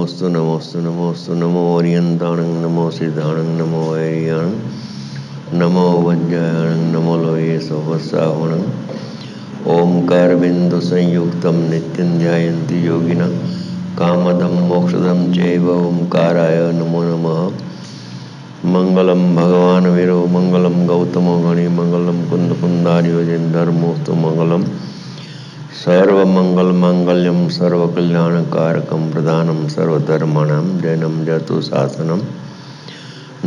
नमोस्तु नमोस्तु नमोस्तु नमो ओरियंताणं नमो सिद्धाणं नमो वैरियाणं नमो वज्रायणं नमो लोये सोवसावणं ओंकार बिंदु संयुक्तं नित्यं ध्यायन्ति योगिनः कामदं मोक्षदं चैव ओंकाराय नमो नमः। मंगलम भगवान वीरो मंगलम गौतमो गणि मंगलम कुंद कुंदार्योजन धर्मोस्तु मंगलम सर्वमंगल मांगल्यम सर्वकल्याणकारकम प्रदानम सर्वधर्माणां जैनम जतु शासनम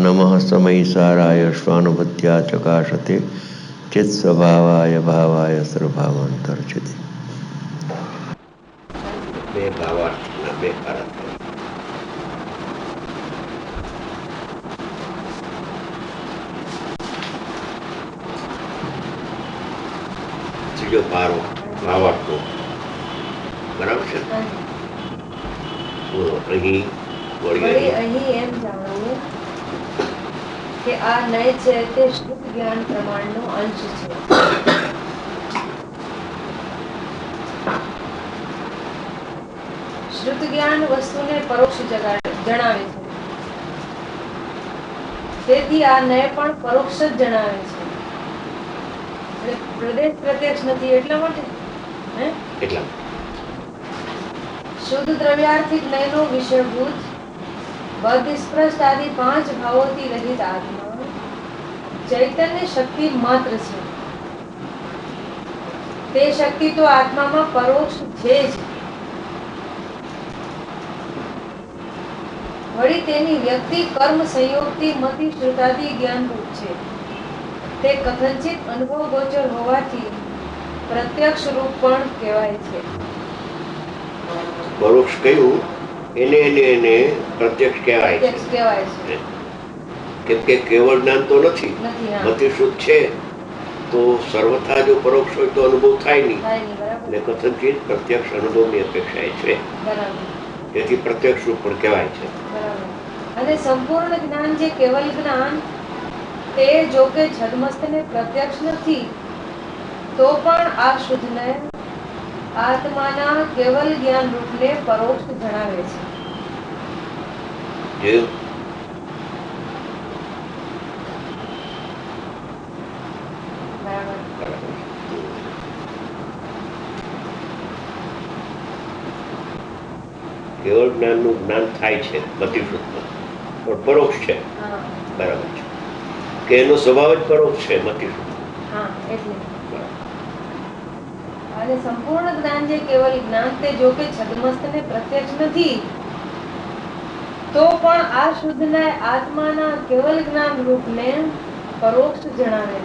नमः समयसाराय स्वानुभूत्या चकाशते चित्स्वभावाय भावाय सर्वभावांतर्चते। બે ભાવાર્થના બે અર્થ. ત્રીજો પારો ભાવાર્થો બરાબર છે. અહીં એમ જાણવું કે આ નય છે તે શુદ્ધ જ્ઞાન પ્રમાણનો અંશ છે. શુદ્ધ જ્ઞાન વસ્તુને પરોક્ષ જણાવે છે, તેથી આ નય પણ પરોક્ષ જ જણાવે છે. પ્રદેશ પ્રત્યક્ષ નથી એટલા માટે શુદ્ધ દ્રવ્યાર્થિક નયનો વિષયભૂત બદ્ધ સ્પષ્ટ આદિ 5 ભાવોથી રહિત આત્મા ચૈતન્ય શક્તિ માત્ર છે. તે શક્તિ તો આત્મામાં પરોક્ષ છે જ. વળી તેની વ્યક્તિ કર્મ સંયોગથી મતિ શ્રુતાદિ જ્ઞાનરૂપ છે. તે કથનચિત અનુભવ ગોચર હોવાથી પ્રત્યક્ષ રૂપ પણ કહેવાય છે. પરોક્ષ કયું એને પ્રત્યક્ષ કહેવાય છે. કેમ કે કેવળ જ્ઞાન તો નથી, મતિ શુદ્ધ છે તો સર્વથા જો પરોક્ષ હોય તો અનુભવ થાય નહીં. એટલે કથનચિત પ્રત્યક્ષ અનુભવની અપેક્ષા છે, તેથી પ્રત્યક્ષ રૂપ પણ કહેવાય છે. અને સંપૂર્ણ જ્ઞાન જે કેવલ જ્ઞાન તે જો કે છદ્મસ્તને પ્રત્યક્ષ નથી તો પણ આ શુદ્ધને આત્માના કેવલ જ્ઞાન રૂપને પરોક્ષ જણાવે છે. કેવળ જ્ઞાનનું જ્ઞાન થાય છે મતિશુદ્ધમાં, પણ પરોક્ષ છે. બરાબર છે કે એનો સ્વભાવ જ પરોક્ષ છે મતિશુદ્ધ. અને સંપૂર્ણ જ્ઞાન જે કેવલ જ્ઞાન તે જો કે છદ્મસ્તને પ્રત્યક્ષ નથી તો પણ આ શુદ્ધને આત્માના કેવલ જ્ઞાન રૂપને પરોક્ષ જણાવે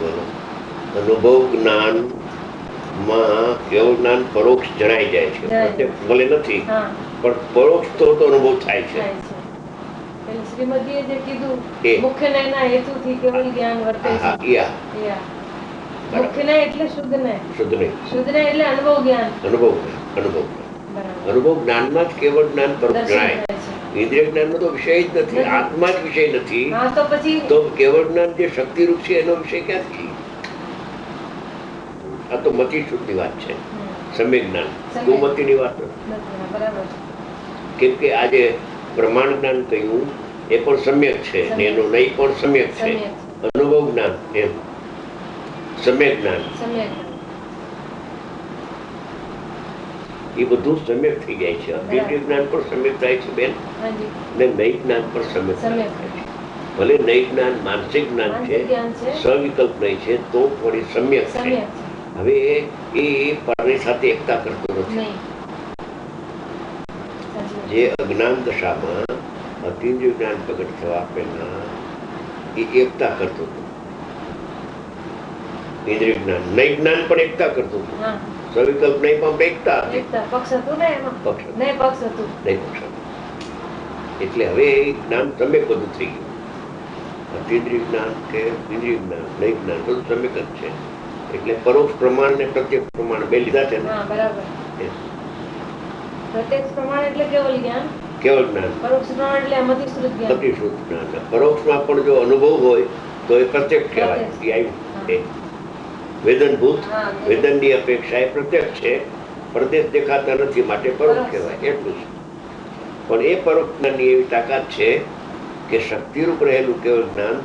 છે. અનુભવ જ્ઞાન માં કેવળ જ્ઞાન પરોક્ષ જણાઈ જાય છે. પ્રત્યક્ષ ભલે નથી પણ પરોક્ષ તો અનુભવ થાય છે. શ્રીમદીએ જે કીધું મુખ્ય નયના હેતુથી કેવલ જ્ઞાન વર્તે છે. મુખ્ય નય એટલે શુદ્ધ નય, શુદ્ધ નય એટલે અનુભવ જ્ઞાન. અનુભવ જ્ઞાનમાં જ કેવળ જ્ઞાન પરોક્ષ જણાય. ઇન્દ્રિય જ્ઞાન નો તો વિષય જ નથી, આત્મા જ વિષય નથી. તો કેવળ જ્ઞાન જે શક્તિ રૂપ છે એનો વિષય ક્યાંથી? આ તો મતિ શુદ્ધ ની વાત છે, સમ્યક જ્ઞાન, કુમતિ ની વાત નથી. કેમ કે આજે પ્રમાણ જ્ઞાન કહ્યું એ પણ સમ્યક છે, એનો નહીં પણ સમ્યક છે. અનુભવ જ્ઞાન એમ સમ્યક જ્ઞાન એ બધું સમ્યક થઈ જાય છે. અદ્વિતીય જ્ઞાન પણ સમ્યક થાય છે બેન, અને નૈ જ્ઞાન પણ સમ્યક થાય છે. ભલે નૈ જ્ઞાન માનસિક જ્ઞાન છે, સવિકલ્પ નહીં છે, તો પણ એ સમ્યક છે. હવે એ પરની સાથે એકતા કરતો નથી. જે અજ્ઞાન દશામાં અતિન્દ્રિય જ્ઞાન પ્રગટ થવા પહેલા એ એકતા કરતો હતો. ઇન્દ્રિય જ્ઞાન નૈ જ્ઞાન પણ એકતા કરતો હતો. સવિકલ્પ નહીં પણ એકતા એટલે હવે એ જ્ઞાન સમ્યક બધું થઈ ગયું. અતિન્દ્રિય જ્ઞાન કે ઇન્દ્રિય જ્ઞાન નૈ જ્ઞાન બધું સમ્યક જ છે. એટલે પરોક્ષ પ્રમાણ ને પ્રત્યક્ષ પ્રમાણ બે લીધા છે ને. પ્રત્યક્ષ પ્રમાણ એટલે કેવલ જ્ઞાન, કેવલ જ્ઞાન. પરોક્ષ પ્રમાણ એટલે મતિશુદ્ધ જ્ઞાન. મતિશુદ્ધ જ્ઞાન. પરોક્ષમાં પણ જો અનુભવ હોય તો એ પ્રત્યક્ષ કહેવાય. વેદનભૂત, વેદનની અપેક્ષા એ પ્રત્યક્ષ છે. પ્રદેશ દેખાતા નથી માટે પરોક્ષ કહેવાય. એટલું છે. પણ એ પરોક્ષ જ્ઞાનની એવી તાકાત છે કે શક્તિરૂપ રહેલું કેવળ જ્ઞાન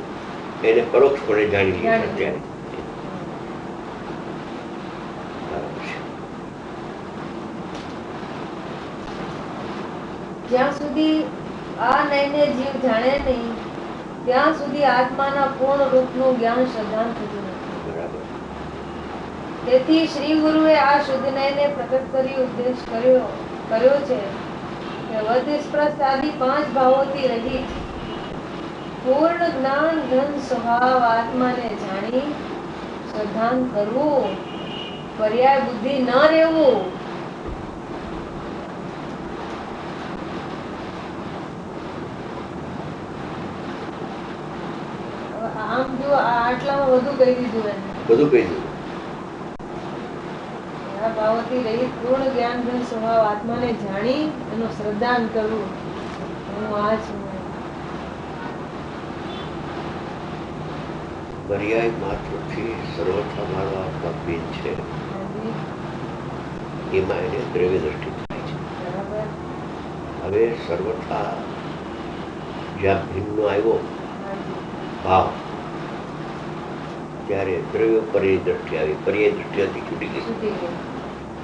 એને પરોક્ષપણે જાણી લે અત્યારે. જ્યાં સુધી આ નયને જીવ જાણે નહીં ત્યાં સુધી આત્માના પૂર્ણ રૂપનું જ્ઞાન શ્રદ્ધાન થતું નથી. બરાબર. તેથી શ્રી ગુરુએ આ શુદ્ધ નયને પ્રકટ કરી ઉપદેશ કર્યો છે કે વધ સ્પૃષ્ટ આદિ 5 ભાવોથી રહિત પૂર્ણ જ્ઞાન ઘન સ્વભાવ આત્માને જાણી શ્રદ્ધાન કરવું, પર્યાય બુદ્ધિ ન રહેવું. આમ જો આટલામાં બધું કહી દીધું એને. બધું કહી દીધું. આ ભાવોથી રહિત પૂર્ણ જ્ઞાન ઘન સ્વભાવ આત્માને જાણી એનું શ્રદ્ધાન કરવું. હું આ છું. પર્યાય માત્રથી સર્વથા મારો આત્મા ભિન્ન છે એમાં એને દ્રવ્ય દ્રષ્ટિ થાય છે. બરાબર. હવે સર્વથા જ્યાં ભિન્નનો આવ્યો ભાવ ત્યારે દ્રવ્ય પર્યાય દ્રષ્ટિ આવી. પર્યાય દ્રષ્ટિ હતી છૂટી ગઈ. છૂટી ગઈ.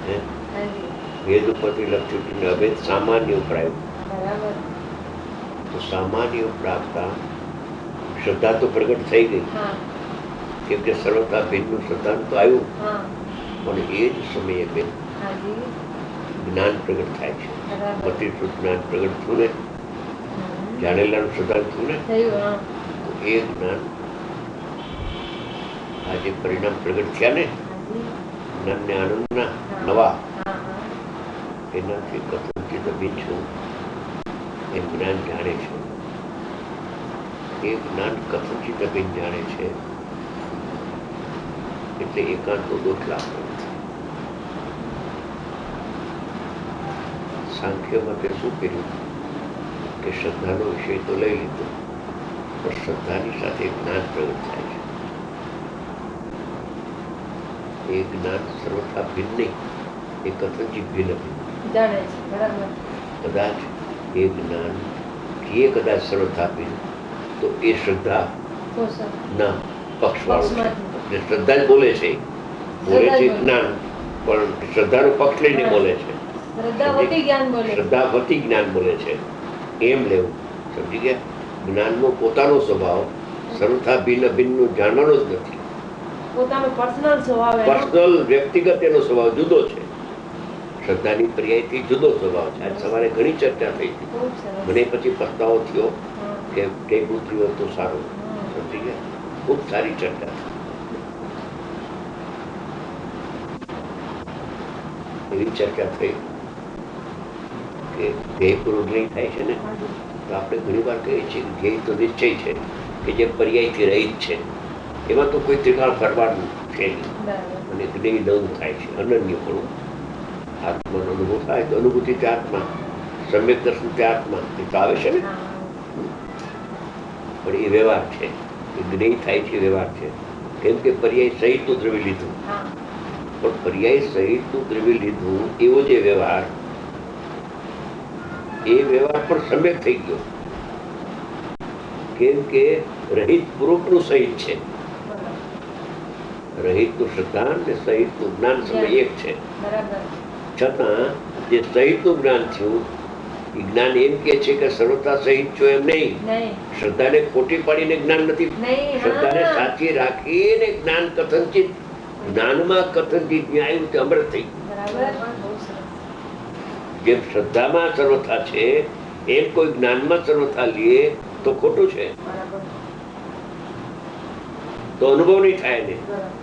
હે? હાજી. વેદ ઉપરથી લક્ષ છૂટીને હવે સામાન્ય ઉપર આવ્યું. બરાબર. તો સામાન્ય ઉપર આવતા શ્રદ્ધા તો પ્રગટ થઈ ગઈ હા. કેમ કે સર્વથા ભિન્નનું શ્રદ્ધાન તો આવ્યું, હા. પણ એ જ સમયે બેન હાજી. જ્ઞાન પ્રગટ થાય છે. બરાબર. પ્રતિષ્ઠિત જ્ઞાન પ્રગટ થયું ને, જાણેલાનું શ્રદ્ધાન થયું ને, થયું. હા. તો એ જ્ઞાન આ જે પરિણામ પ્રગટ થયા ને હાજી. જ્ઞાનને આનંદના નવા, હા. હા. એનાથી કથનચિત અભિન્ન છું એ જ્ઞાન જાણે છે. એ જ્ઞાન કથનચિત અભિન્ન જાણે છે એટલે એકાંતો દોષ લાગતો નથી. સાંખ્ય મતે શું કર્યું કે શ્રદ્ધાનો વિષય તો લઈ લીધો, પણ શ્રદ્ધાની સાથે જ્ઞાન પ્રગટ થાય છે. એ જ્ઞાન સર્વથા ભિન્ન નહીં, એ કથનચિત ભિન્ન ભિન્ન. જાણે છે. બરાબર. કદાચ એ જ્ઞાન એ કદાચ સર્વથા ભિન્ન તો એ શ્રદ્ધા તો સર. ના પક્ષવાળું છે. પક્ષમાંથી. એટલે શ્રદ્ધા જ બોલે છે, બોલે છે જ્ઞાન, પણ શ્રદ્ધાનો પક્ષ લઈને બોલે છે. શ્રદ્ધાવતી જ્ઞાન બોલે. શ્રદ્ધાવતી જ્ઞાન બોલે છે એમ લેવું. સમજી ગયા? જ્ઞાનનો પોતાનો સ્વભાવ સર્વથા ભિન્ન ભિન્નનું જાણવાનો જ નથી. પોતાનો પર્સનલ સ્વભાવ એનો. પર્સનલ વ્યક્તિગત એનો સ્વભાવ જુદો છે. શ્રદ્ધાની પર્યાયથી જુદો સ્વભાવ છે. આજ સવારે ઘણી ચર્ચા થઈ હતી. ખૂબ સરસ. મને પછી પસ્તાવો થયો હા. કે ટેબલ થયો તો સારું. હા. સમજી ગયા? ખૂબ સારી ચર્ચા એવી ચર્ચા થઈ કે ધ્યેય પૂરું નહીં થાય છે ને, તો આપણે ઘણી વાર કહીએ છીએ કે ધ્યેય તો નિશ્ચય છે કે જે પર્યાયથી રહિત છે, એમાં તો કોઈ ત્રિકાળ ફરવાનું છે નહીં બરાબર. અને જ્ઞેય નવું થાય છે. અનન્યપણું આત્માનો અનુભવ થાય તો અનુભૂતિ તે આત્મા, સમ્યક દર્શન તે આત્મા, એ તો આવે છે ને. હા. પણ એ વ્યવહાર છે, એ જ્ઞેય થાય છે, વ્યવહાર છે. કેમ કે પર્યાય સહિતનું દ્રવ્ય લીધું, હા. પણ પર્યાય સહિતનું દ્રવ્ય લીધું એવો જે વ્યવહાર, એ વ્યવહાર પણ સમ્યક થઈ ગયો. કેમ કે રહિત પૂર્વકનું સહિત છે. બરાબર. રહિતનું શ્રદ્ધાન ને સહિતનું જ્ઞાન સમય એક છે. બરાબર. છતાં જે સહિતનું જ્ઞાન થયું એ જ્ઞાન એમ કે છે કે સર્વતા સહિત છો એમ નહીં. નહીં. શ્રદ્ધાને ખોટી પાડીને જ્ઞાન નથી, નહીં. શ્રદ્ધાને હા. સાચી રાખીને જ્ઞાન કથનચિત, જ્ઞાનમાં કથનચિત ન્યાય તે અમૃત થઈ. બરાબર. બહુ સરસ. જેમ શ્રદ્ધામાં સર્વથા છે એમ કોઈ જ્ઞાનમાં સર્વથા લે તો ખોટું છે, બરાબર. તો અનુભવ નહીં થાય ને. બરાબર.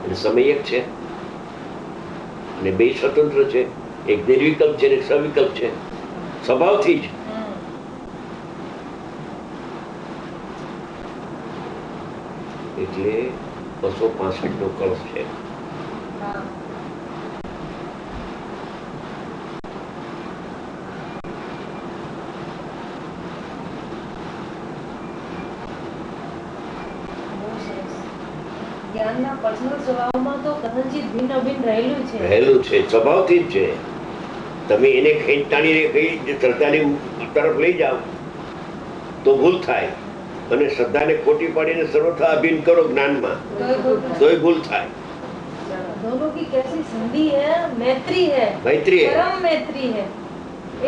એટલે સમય એક છે અને બે સ્વતંત્ર છે. એક નિર્વિકલ્પ છે અને એક સવિકલ્પ છે, સ્વભાવથી જ. હમ. એટલે 265 નો કળશ છે. હા. બહુ સરસ. જ્ઞાન એમના પર્સનલ સ્વભાવમાં તો કથનચિત ભિન્ન અભિન્ન રહેલું છે. સ્વભાવથી જ છે. તમે એને ખેંચતાણીને કઈ શ્રદ્ધાની તરફ લઈ જાઓ તો ભૂલ થાય, અને શ્રદ્ધાને ખોટી પાડીને સર્વથા અભિન્ન કરો જ્ઞાનમાં તોય ભૂલ થાય. दोनों की कैसी संधि है, मैत्री है, परम मैत्री है,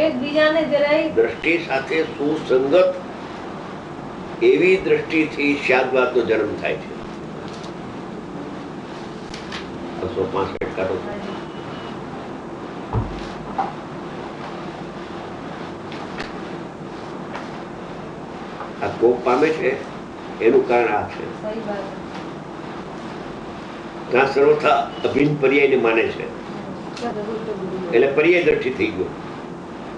एक બીજાને જરાય દ્રષ્ટિ સાથે સુસંગત એવી દ્રષ્ટિથી શાદવાદનો જન્મ થાય છે. 265 કાઢો. આ કોપ પામે છે એનું કારણ આ છે. ત્યાં સર્વથા અભિન્ન પર્યાયને માને છે, એટલે પર્યાય દ્રષ્ટિ થઈ ગયો,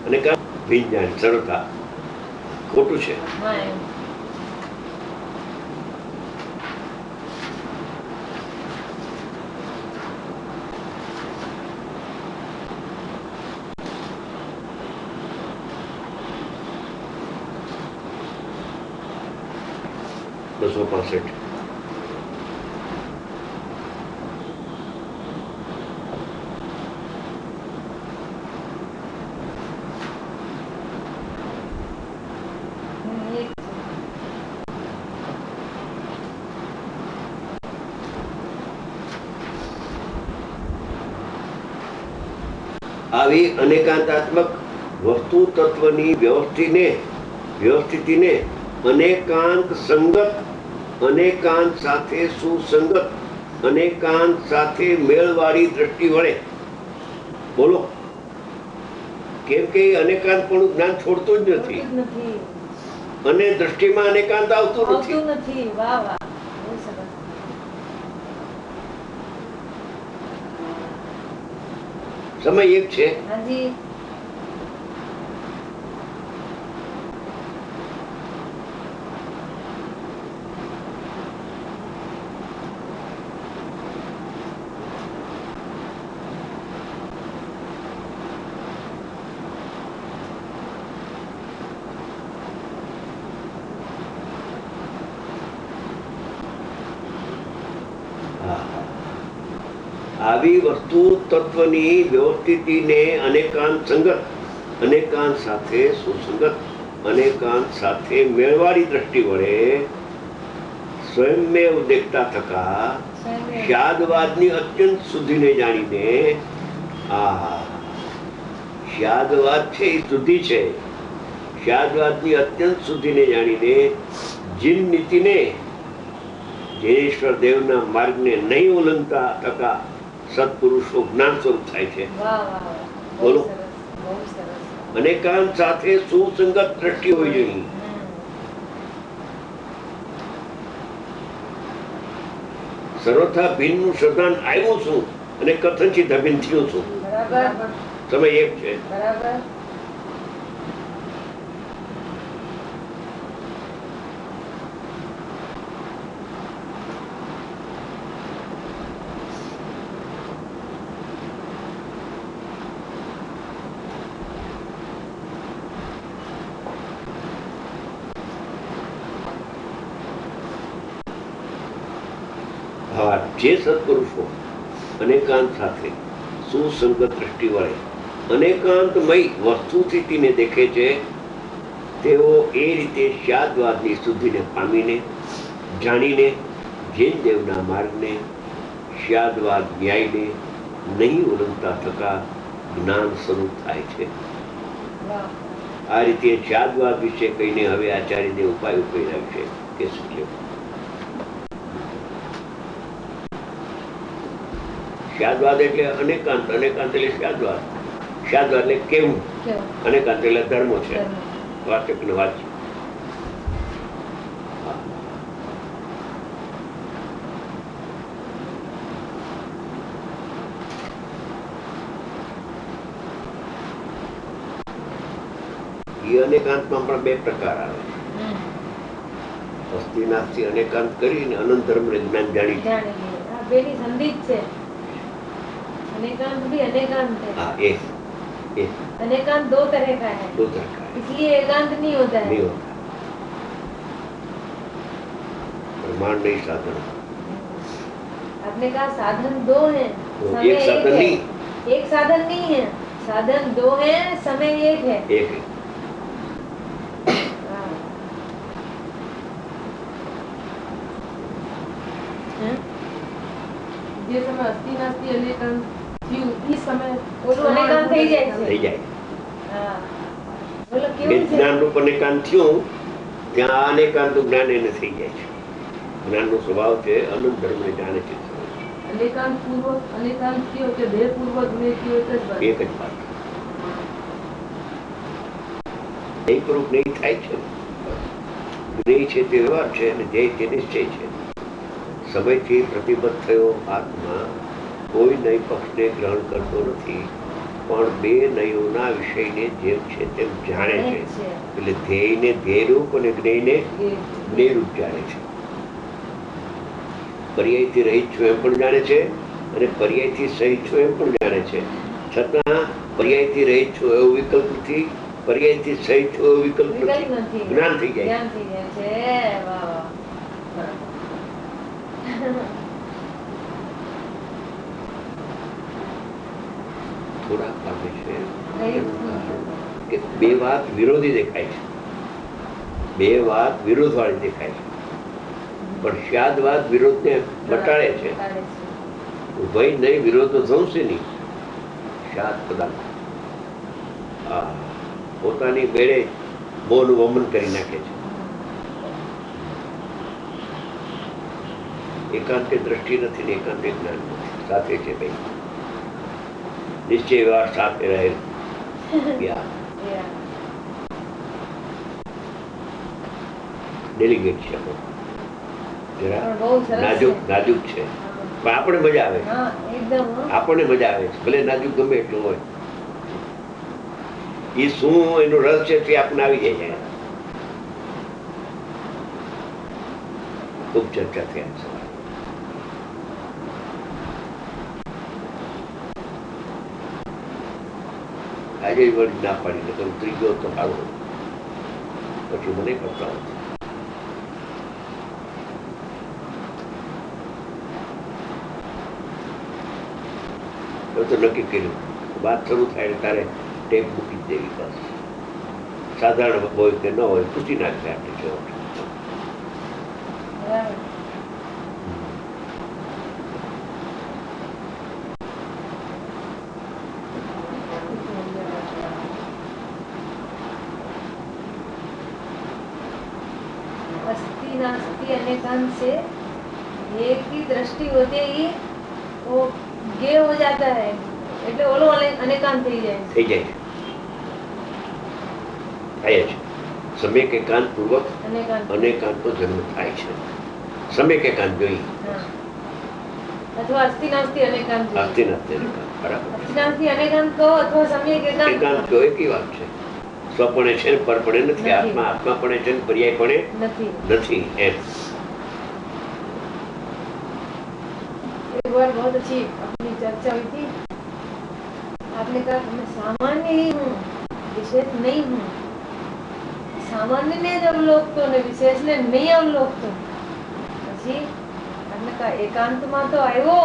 અને કાં ભિન્ન જાણ સર્વથા ખોટું છે. બસો 65. આવી અનેકાંતાત્મક વસ્તુ તત્વની વ્યવસ્થિતિને અનેકાંત સંગત, અનેકાંત સાથે સુસંગત, અનેકાંત સાથે મેળવાળી દ્રષ્ટિ વડે બોલો. કેમ કે અનેકાંત પણ જ્ઞાન છોડતું જ નથી, અને દ્રષ્ટિમાં અનેકાંત આવતું નથી. વાહ વાહ, બહુ સરસ. સમય એક છે. હાજી. આવી વસ્તુ તત્વની વ્યવસ્થિતિને અનેકાંત સંગત, અનેકાંત સાથે સુસંગત, અનેકાંત સાથે મેળવાળી દ્રષ્ટિ વડે સ્વયંમેવ દેખતા થકા શાદવાદની અત્યંત શુદ્ધિને જાણીને, શાદવાદ છે એ શુદ્ધિ છે, શાદવાદની અત્યંત શુદ્ધિને જાણીને જીન નીતિને, જૈનેશ્વર દેવના માર્ગને નહીં ઉલ્લંઘતા થકા સત્પુરુષો જ્ઞાન સ્વરૂપ થાય છે. બોલો. અનેકાંત સાથે સુસંગત દ્રષ્ટિ હોવી જોઈએ. સર્વથા ભિન્નનું શ્રદ્ધાન આવ્યું છું અને કથનચિત અભિન્ન થયું છું. સમય એક છે. જે સત્પુરુષો અનેકાંત સાથે સુસંગત દ્રષ્ટિ વડે અનેકાંતમય વસ્તુ સ્થિતિને દેખે છે, તેઓ એ રીતે શાદવાદની શુદ્ધિને પામીને, જાણીને જૈન દેવના માર્ગને, શાદવાદ ન્યાયને નહીં ઉલ્લંઘતા થકા જ્ઞાન સ્વરૂપ થાય છે. આ રીતે શાદવાદ વિશે કહીને હવે આચાર્યને ઉપાય કર્યા છે કે શીખ્યો. શાદવાદ એટલે અનેકાંત, અનેકાંત એટલે શાદવાદ, શાદવાદ એટલે કેવું, અનેકાંત એટલે ધર્મો છે. વાચક ને વાંચ. એ અનેકાંતમાં પણ બે પ્રકાર આવે. અસ્થિનાથથી અનેકાંત કરીને અનંત ધર્મને જ્ઞાન જાણી બેની સંધિ જ છે. अनेकांत भी अनेकांत है. हाँ, एक अनेकांत दो तरह का है, इसलिए एकांत नहीं होता है. प्रमाण नहीं साधन. आपने कहा साधन दो हैं, तो समय एक साधन है। नहीं, एक साधन नहीं है, साधन दो हैं, समय एक है। एक है। हाँ। हैं? જે સમય અસ્થિ નાસ્તિ અનેકાંત થયું એ સમય ઓલું અનેકાંત થઈ જાય છે. થઈ જાય. હા. બોલો બે કેવું છે? જ્ઞાન રૂપ અનેકાંત થયું ત્યાં આ અનેકાંતનું જ્ઞાન એને થઈ જાય છે. જ્ઞાનનો સ્વભાવ છે અનંત ધર્મને જાણે છે. અનેકાંત પૂર્વક અનેકાંત થયો કે દેહ પૂર્વક જ્ઞેય થયો એક જ વાત. એક જ વાત. ધ્યેયપૂર્વક જ્ઞેય થાય છે. જ્ઞેય છે તે વ્યવહાર છે અને ધ્યેય તે નિશ્ચય છે. સમયથી પ્રતિબદ્ધ થયો આત્મા કોઈ નય પક્ષને ગ્રહણ કરતો નથી, પણ બે નયોના વિષયને જેમ છે તેમ જાણે છે. એટલે ધ્યેયને ધ્યેયરૂપ અને જ્ઞેયને જ્ઞેયરૂપ જાણે છે. પર્યાયથી રહિત છું એમ પણ જાણે છે અને પર્યાયથી સહિત છું એમ પણ જાણે છે. છતાં પર્યાયથી રહિત છું એવો વિકલ્પ નથી, પર્યાયથી સહિત છું એવો વિકલ્પ નથી. જ્ઞાન થઈ જાય. જ્ઞાન થઈ જાય છે. વાહ વાહ. થોડાક પામે છે કે બે વાત વિરોધી દેખાય છે, બે વાત વિરોધ વાળી દેખાય છે, પણ શાદ વાત વિરોધને મટાડે છે. ઉભય નહીં વિરોધ તો ધ્વંસે નહીં. શાદ પદાર્થ પોતાની બેડે મોહનું વમન કરી નાખે છે. એકાંતે દ્રષ્ટિ નથી ને એકાંતે જ્ઞાન નથી, સાથે છે ભાઈ. નિશ્ચય વ્યવહાર સાથે રહે. ડેલિગેટ છે જરા નાજુક નાજુક છે, પણ આપણે મજા આવે છે. આપણને મજા આવે છે, ભલે નાજુક ગમે એટલું હોય. એ શું એનું રસ છે તે આપણને આવી જાય. ખૂબ ચર્ચા થયા છે. આજે વળી ના પાડી ને કરું ત્રીજો તો સારું, પછી મને કરતા તો નક્કી કર્યું વાત શરૂ થાય તારે ટેપ મૂકી દેવી. બસ સાધારણ હોય કે ન હોય પૂછી નાખે. આટલી છે अस्थि नास्ति अनेकांत से ये की दृष्टि होते ही वो गे हो जाता है, એટલે ઓલો અનેકાંત થઈ જાય થઈ જાય છે. થાય છે. સમ્યક એકાંત પૂર્વક અનેકાંતનો જન્મ થાય છે. સમ્યક એકાંત જોઈ અથવા અસ્થિ નાસ્તિ અનેકાંત જોઈએ. અસ્થિ નાસ્તિ અનેકાંત બરાબર. અસ્થિ નાસ્તિ અનેકાંત કહો અથવા સમ્યક એકાંત કહો એકી વાત છે. સ્વપણે છે ને પરપણે નથી. આત્મા આત્માપણે છે ને પર્યાયપણે નથી. એમ एक बार बहुत अच्छी अपनी चर्चा हुई थी. आपने कहा मैं सामान्य ही हूँ, विशेष नहीं हूँ. सामान्य ने जब अवलोकतो ने विशेष ने नहीं अवलोकतो. પછી आपने कहा एकांत માં તો આવ્યો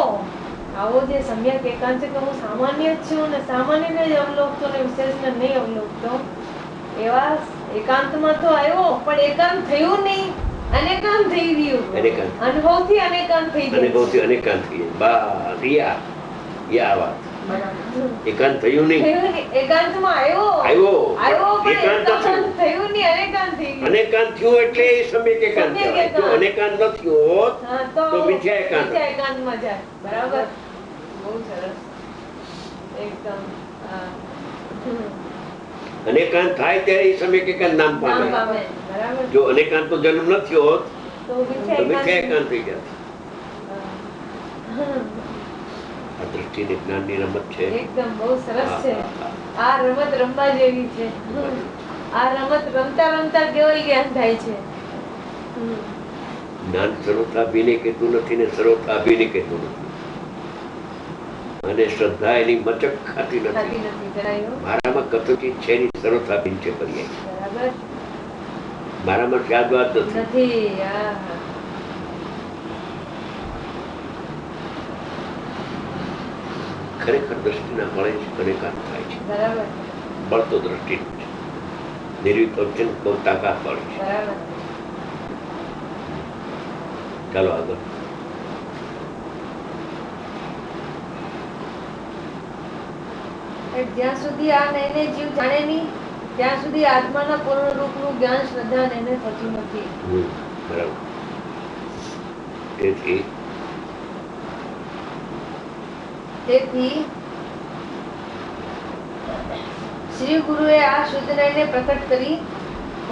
આવો જે સમ્યક એકાંત છે કે હું સામાન્ય જ છું ને સામાન્ય ને જ અવલોકતો ને વિશેષ ને નહીં અવલોકતો. એવા એકાંતમાં તો આવ્યો પણ એકાંત થયું નહીં, અનેકાંત થઈ ગયું. અનુભવથી અનેકાંત થઈ ગયું. અનુભવથી અનેકાંત થઈ ગયું. બસ યા વાત. એકાંત થયું નહીં, એકાંતમાં આવ્યો પણ એકાંત થયું નહીં, અનેકાંત થઈ ગયું. અનેકાંત થયું એટલે એ સમ્યક એકાંત કહેવાય. જો અનેકાંત ન થયું હોત તો મિથ્યા એકાંતમાં જાય. બરાબર. બહુ સરસ. એકદમ અનેકાંત થાય ત્યારે એ સમ્યક એકાંત નામ પામે. જો અનેકાંત નો જન્મ ન થયો હોત તો મિથ્યા એકાંત થઈ જાત. આ દ્રષ્ટિ જ્ઞાનની રમત છે. એકદમ બહુ સરસ છે. આ રમત રમવા જેવી છે. આ રમત રમતા રમતા કેવલ જ્ઞાન થાય છે. જ્ઞાન સર્વથા ભીને કહેતું નથી ને સર્વથા અભિને કહેતું નથી. અને શ્રદ્ધા એની મચક ખાતી નથી. મારામાં કથોચિત છે ની સર્વથા ભીન છે પર્યાય. મારામાં શાદવાદ નથી. ખરેખર દ્રષ્ટિના બળે જ અનેકાંત થાય છે. બરાબર બળ તો દ્રષ્ટિનું છે. નિર્વિકલ્પન બહુ તાકાત બળ છે. બરાબર. ચાલો આગળ. જ્યાં સુધી આ નયને જીવ જાણે નહીં ત્યાં સુધી આત્માના પૂર્ણ રૂપનું જ્ઞાન શ્રદ્ધા નયને થતું નથી. બરાબર. તેથી શ્રી ગુરુએ આ શુદ્ધ નયને પ્રકટ કરી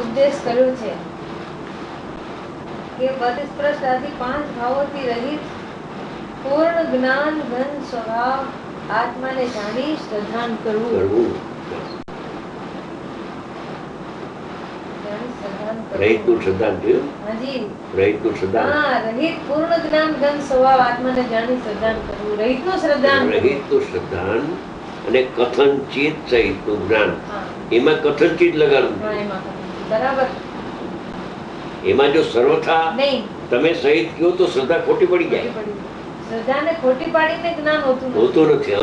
ઉપદેશ કર્યો છે કે બદસ્પર્શ આદિ 5 ભાવોથી રહિત પૂર્ણ જ્ઞાન ઘન સ્વભાવ આત્માને જાણી શ્રદ્ધાન કરવું. રહિતનું શ્રદ્ધાન જોયું? હાજી, રહિતનું શ્રદ્ધાન. હા, રહિત પૂર્ણ જ્ઞાન ઘન સ્વભાવ આત્માને જાણી શ્રદ્ધાન કરવું. રહિતનું શ્રદ્ધાન કરવું. રહિતનું શ્રદ્ધાન અને કથનચિત સહિતનું જ્ઞાન. એમાં કથનચિત લગાડવું. હા, એમાં બરાબર. એમાં જો સર્વથા નહીં તમે સહિત કહો તો શ્રદ્ધા ખોટી પડી જાય. શ્રદ્ધાને ખોટી પાડીને જ્ઞાન હોતું નથી.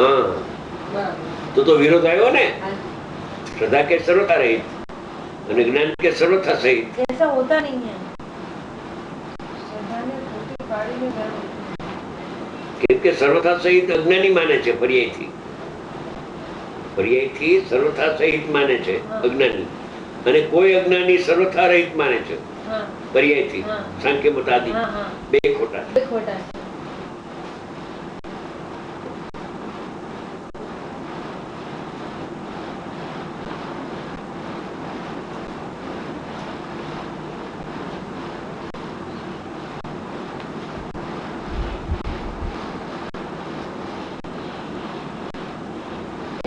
હા, તો વિરોધ આવ્યો ને. શ્રદ્ધા કે સર્વથા રહિત અને જ્ઞાન કે સર્વથા સહિત. ऐसा होता नहीं है. श्रद्धाने खोटी पाड़ी में ज्ञान होता है. કેમ કે સર્વથા સહિત અજ્ઞાની માને છે. પર્યાયથી સર્વથા સહિત માને છે અજ્ઞાની, અને કોઈ અજ્ઞાની સર્વથા રહિત માને છે પર્યાયથી. સાંખ્ય મત આદિ બે ખોટા છે.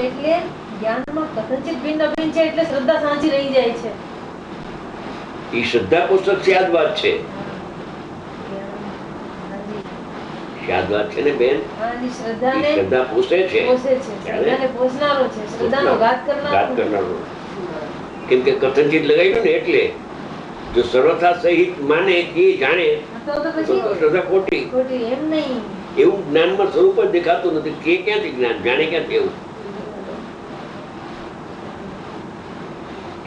એટલે જ્ઞાનમાં કથનચિત ભિન્ન અભિન્ન છે એટલે શ્રદ્ધા સાચી રહી જાય છે. એ શ્રદ્ધા પોષક સ્યાદ વાત છે. સ્યાદ વાત છે ને બેન. શ્રદ્ધા પોષે છે. શ્રદ્ધાને પોષનારો છે. શ્રદ્ધાનો ઘાત કરનારો. કેમ કે કથનચિત લગાવ્યું ને એટલે જો સર્વથા સહિત માને એ જાણે તો શ્રદ્ધા ખોટી. એમ નહીં, એવું જ્ઞાનમાં સ્વરૂપ જ દેખાતું નથી. કે ક્યાંથી જ્ઞાન જાણે ક્યાંથી એવું?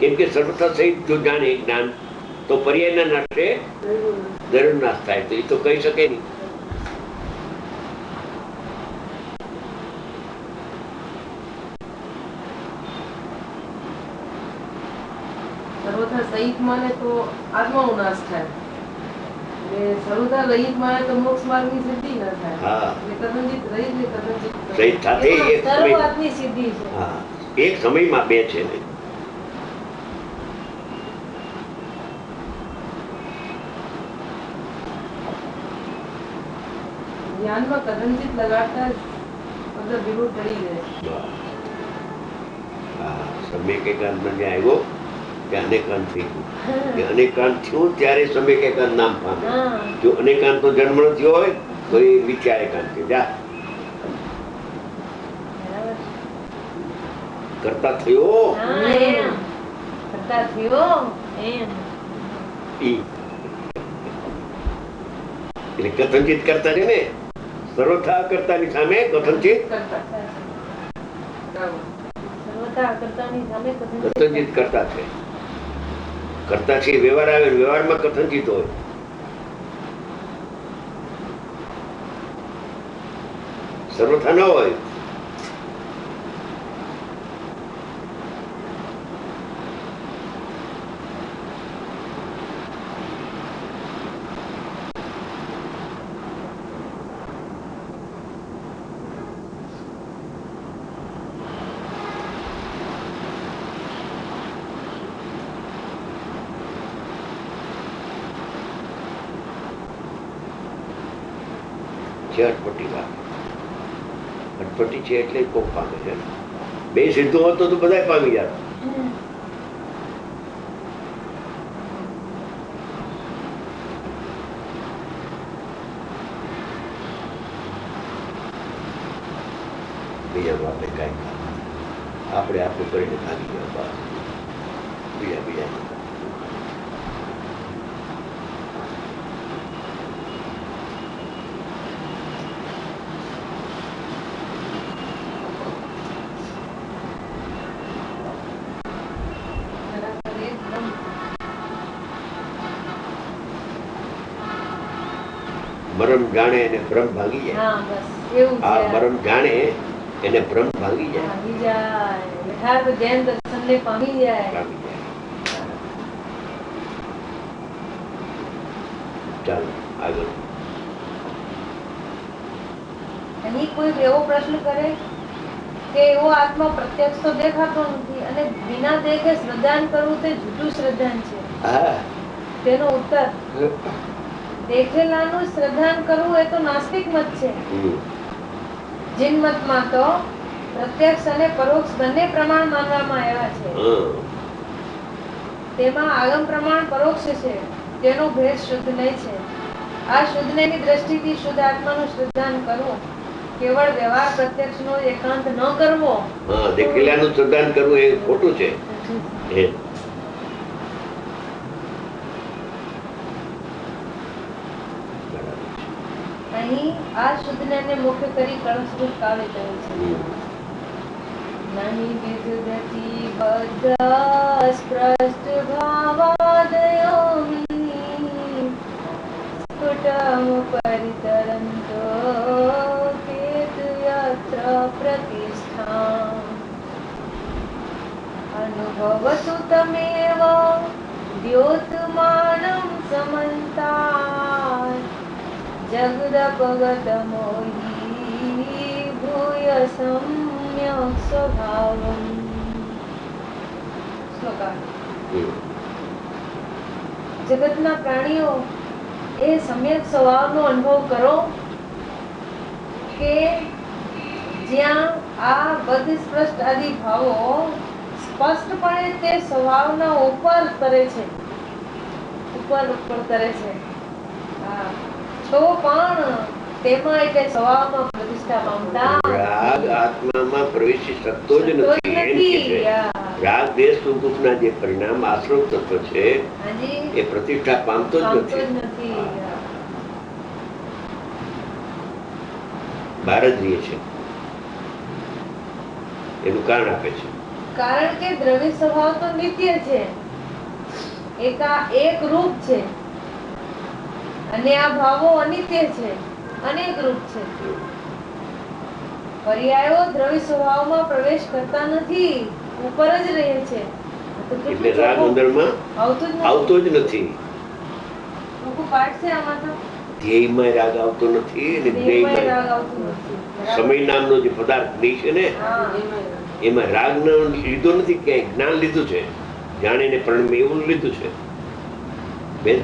કેમ કે સર્વથા સહિત જો જાણે જ્ઞાન તો પર્યાયના નાશે જરૂર નાશ થાય. તો એ તો કહી શકે નહીં. સર્વથા સહિત માને તો આત્માનો નાશ થાય, સર્વથા રહિત માને તો મોક્ષ માર્ગની સિદ્ધિ ન થાય. કથનચિત રહિત ને કથનચિત સહિત સાથે સર્વઆત્મી સિદ્ધિ છે. એક સમયમાં બે છે ને. જ્ઞાનમાં કથનચિત લગાડતા મતલબ વિરોધ પડી જાય. સમ્યક એકાંત માં જ્યાં આવ્યો ત્યાં અનેકાંત થઈ ગયું. અનેકાંત થયું ત્યારે સમ્યક એકાંત નામ પામે. જો અનેકાંત નો જન્મ ન થયો હોય તો એ વિચાર એકાંત છે. જા કરતા થયો એટલે કથનચિત કરતા છે ને. સર્વથા કરતાની સામે કથનચિત કથનચિત કરતા છે. કરતા છે વ્યવહાર આવે, વ્યવહારમાં કથનચિત હોય. સર્વથા ન હોય. અટપટી વાત. અટપટી છે એટલે કોક પામે છે. બે સિદ્ધો હોત તો બધા પામી જાય. બીજા આપણે કઈ આપણે આપણું કરીને ભાગી ગયા. બીજા બીજા મરમ જાણે એને ભ્રમ ભાગી જાય. હા બસ એવું છે. આ મરમ જાણે એને ભ્રમ ભાગી જાય. ભાગી જાય યથાર્થ જૈન દર્શનને પામી જાય. ચાલો આગળ. અહીં કોઈ એવો પ્રશ્ન કરે કે એવો આત્મા પ્રત્યક્ષ તો દેખાતો નથી અને વિના દેખે શ્રદ્ધાન કરવું તે જૂઠું શ્રદ્ધાન છે. તેનો ઉત્તર, દેખેલાનું શ્રદ્ધાન કરવું એ તો નાસ્તિક મત છે. જીન મતમાં તો પ્રત્યક્ષ અને પરોક્ષ બંને પ્રમાણ માનવામાં આવ્યા છે. તેમાં આગમ પ્રમાણ પરોક્ષ છે, તેનો ભેદ શુદ્ધ નહીં છે. આ શુદ્ધ નયની દ્રષ્ટિથી શુદ્ધ આત્માનું શ્રદ્ધાન કરવું, કેવળ વ્યવહાર પ્રત્યક્ષનો એકાંત ન કરવો. દેખેલાનું શ્રદ્ધાન કરવું એ ખોટું છે. અહીં આ શુદ્ધ નયને મુખ્ય કરી કળશરૂપ કાવ્ય કહે છે. નહીં વિદુધતિ બદ્ધ સ્પૃષ્ટ ભાવાદયોમિ સ્ફુટમ પરિતરંતો કેતુયત્ર પ્રતિષ્ઠા અનુભવતુ તમેવ દ્યોતમાનં સમન્તા જગદપગતમોહી ભૂય સમ્યક સ્વભાવમ. જગતના પ્રાણીઓ એ સમ્યક સ્વભાવનો અનુભવ કરો કે જ્યાં આ બધ સ્પષ્ટ આદિ ભાવો સ્પષ્ટપણે તે સ્વભાવના ઉપર તરે છે, ઉપર તરે છે. છો પણ તેમાં એટલે સ્વભાવમાં પ્રતિષ્ઠા પામતા રાગ આત્મામાં પ્રવેશી શકતો જ નથી. રાગ દેશ સુખના જે પરિણામ આશ્રમ તત્વ છે એ પ્રતિષ્ઠા પામતો જ નથી. બહાર જ રહે છે. એનું કારણ આપે છે. કારણ કે દ્રવ્ય સ્વભાવ તો નિત્ય છે, એક રૂપ છે, અને આ ભાવો અનિત્ય છે, અનેક રૂપ છે. પર્યાયો દ્રવ્ય સ્વભાવમાં પ્રવેશ કરતા નથી, ઉપર જ રહે છે. એટલે રાગ અંદરમાં આવતો જ નથી. પાઠ છે આમાં તો ધ્યેયમાં રાગ આવતો નથી અને ધ્યેયમાં રાગ આવતો નથી. સમય નામનો જે પદાર્થ દેહ છે ને એમાં રાગ લીધો નથી, ક્યાંય જ્ઞાન લીધું છે, જાણીને પરિણામ એવું લીધું છે બેન.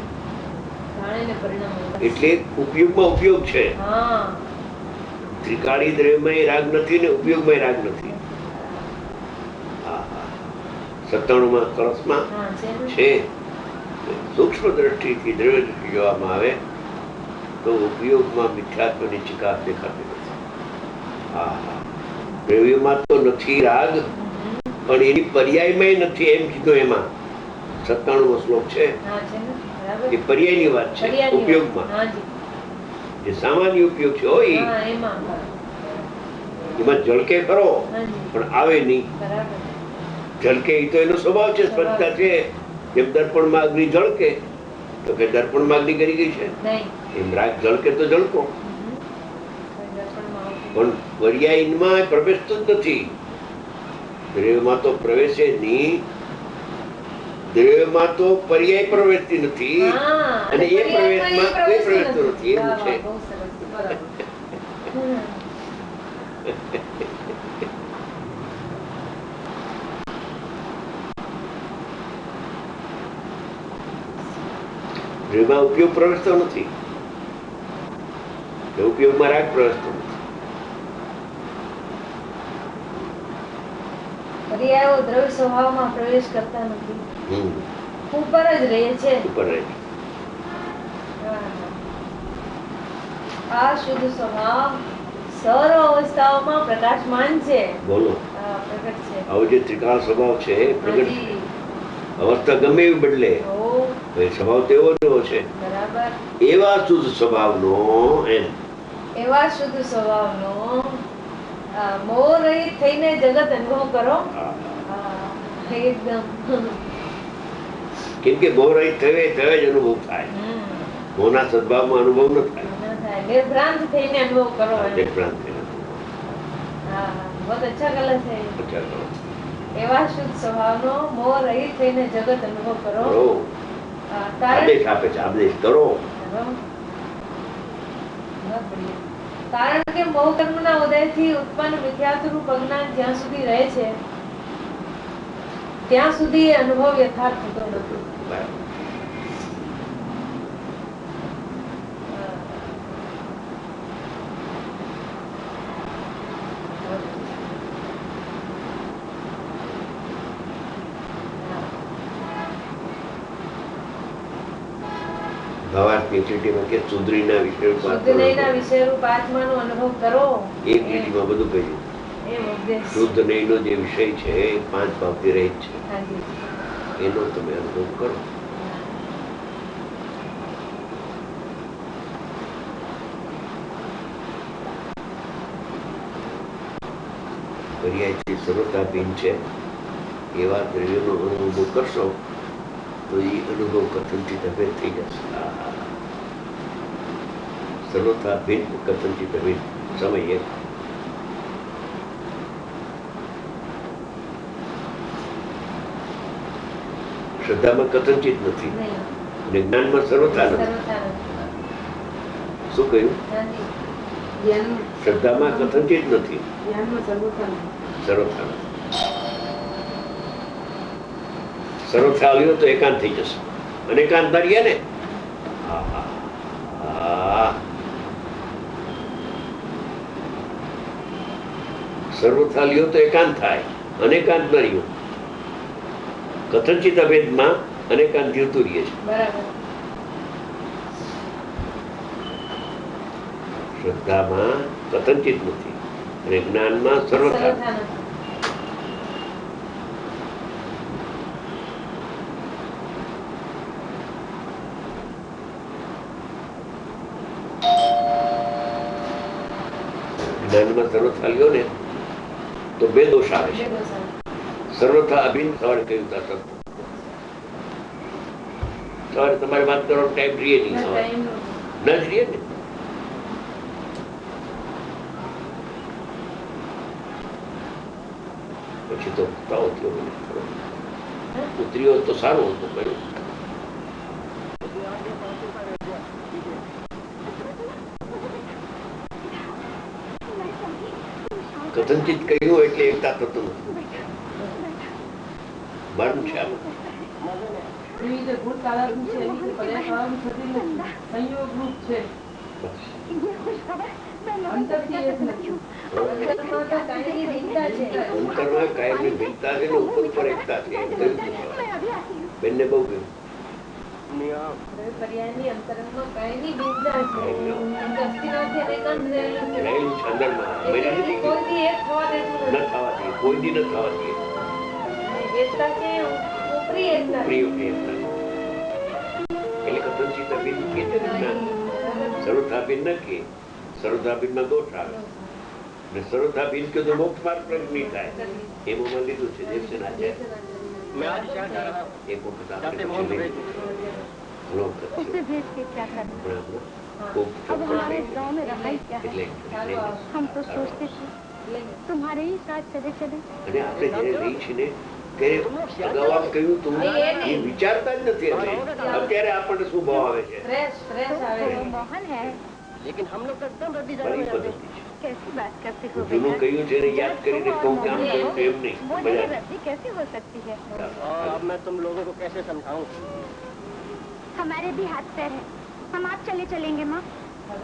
એટલે ઉપયોગમાં ઉપયોગ છે. ત્રિકાળી દ્રવ્યમાં રાગ નથી ને ઉપયોગમાં રાગ નથી. 97માં કળશમાં છે. સૂક્ષ્મ દ્રષ્ટિથી દ્રવ્ય દ્રષ્ટિ જોવામાં આવે તો ઉપયોગમાં મિથ્યાત્વની ચિકાસ દેખાતી નથી. દ્રવ્યમાં તો નથી રાગ, પણ એની પર્યાયમાં નથી એમ કીધું. એમાં 97મો શ્લોક છે એ પર્યાયની વાત છે. ઉપયોગમાં જે સામાન્ય ઉપયોગ છે હોય એમાં ઝળકે ખરો પણ આવે નહીં. ઝળકે એ તો એનો સ્વભાવ છે, સ્પષ્ટતા છે. જેમ દર્પણમાં અગ્નિ ઝળકે તો કે દર્પણમાં અગ્નિ કરી ગઈ છે, એમ રાગ ઝળકે તો ઝળકો, પણ પર્યાયમાં પ્રવેશતો જ નથી. દ્રવ્યમાં તો પ્રવેશે નહીં, દ્રવ્યમાં તો પર્યાય પ્રવેશતી નથી અને એ પ્રવેશમાં કોઈ પ્રવેશતો નથી. એવું છે. દ્રવ્યમાં ઉપયોગ પ્રવેશતો નથી, ઉપયોગમાં રાગ પ્રવેશતો નથી. પર્યાયો દ્રવ્ય સ્વભાવમાં પ્રવેશ કરતા નથી, ઉપર જ રહે છે. આ શુદ્ધ સ્વભાવ સર્વ અવસ્થાઓમાં પ્રકાશમાન છે. બોલો, પ્રગટ છે. આવો જે ત્રિકાળ સ્વભાવ છે પ્રગટ છે. અવસ્થા ગમે એવી બદલે સ્વભાવ તેવો જ છે. બરાબર. એવા શુદ્ધ સ્વભાવનો એવા શુદ્ધ સ્વભાવનો મોહ રહિત થઈને જગત અનુભવ કરો. એકદમ. કેમ કે મોહ રહિત થયે જ અનુભવ થાય. મોહના સદભાવમાં અનુભવ ન થાય. निर्भ्रांत થઈને અનુભવ કરો. निर्भ्रांत થઈને. હા, बहुत अच्छा गलत है. अच्छा गलत. એવા શુદ્ધ સ્વભાવનો મોહ રહિત થઈને જગત અનુભવ કરો. આદેશ આપે છે, આદેશ કરો. કારણ કે મોહ કર્મના ઉદયથી ઉત્પન્ન મિથ્યાત્વરૂપ અજ્ઞાન જ્યાં સુધી રહે છે ત્યાં સુધી એ અનુભવ યથાર્થ થતો નથી. ભાવાર્થની ચીટીમાં કે સુધરીના વિષયરૂપ આત્માનો અનુભવ કરો. એક લીટીમાં બધું કહ્યું. શુદ્ધ નહીંનો જે વિષય છે એ 5 ભાવથી રહિત છે, એનો તમે અનુભવ કરો. પર્યાયથી સર્વતાભીન છે એવા દ્રવ્યોનો અનુભવ કરશો તો એ અનુભવ કથનચિત અભેદ થઈ જશે. સર્વથા ભિન્ન કથનચિત અભેદ સમય એક. શ્રદ્ધામાં કથનચિત નથી અને જ્ઞાનમાં સર્વથા નથી. શું કહ્યું? શ્રદ્ધામાં કથનચિત નથી, સર્વથા નથી. સર્વથા આવ્યો તો એકાંત થઈ જશે. અને એકાંત ધરીએ ને, સર્વથા લ્યો તો એકાંત થાય. અનેકાંત ન રહ્યું. કથનચિત અભેદમાં અનેકાંત જીવતું રહીએ છે. શ્રદ્ધામાં કથનચિત નથી અને જ્ઞાનમાં સર્વથા. જ્ઞાનમાં સર્વથા લ્યો ને તો 2 દોષ આવે છે. સર્વથા અભિન્ન સવારે કહ્યું હતા. સવારે તમારે વાત કરવાનો ટાઈમ રહીએ નહીં, સવારે ન જ રહીએ ને. પછી તો ઉતર્યો તો સારું હતું. કહ્યું કથનચિત કહ્યું એટલે એકતા થતું નથી. બંધ છે આમાં. અંતરમાં કાયમની ભિન્નતા છે ને ઉપર ઉપર એકતા છે. એમ કહ્યું બેનને બહુ કહ્યું. સર્વથાભિન્ન કે સર્વથાભિન્નમાં દોષ આવે ને સર્વથાભિન્ન કે તો મોક્ષ માર્ગ પ્રગટ નહીં થાય. એમાં લીધું છે દેવસેન આચાર્ય. એક વખત આપણે વિચારતા જ નથી. અત્યારે આપણને શું ભાવ આવે છે? लेकिन हम लोग एकदम रद्दी कैसी बात करते हो? जूनू कहियो છે યાદ કરીને કહું કામ કરું એમ નહીં. मजा रद्दी कैसे हो सकती है? अब मैं तुम लोगों को कैसे समझाऊं? हमारे भी हाथ पैर है. हम आप चले चलेंगे माँ.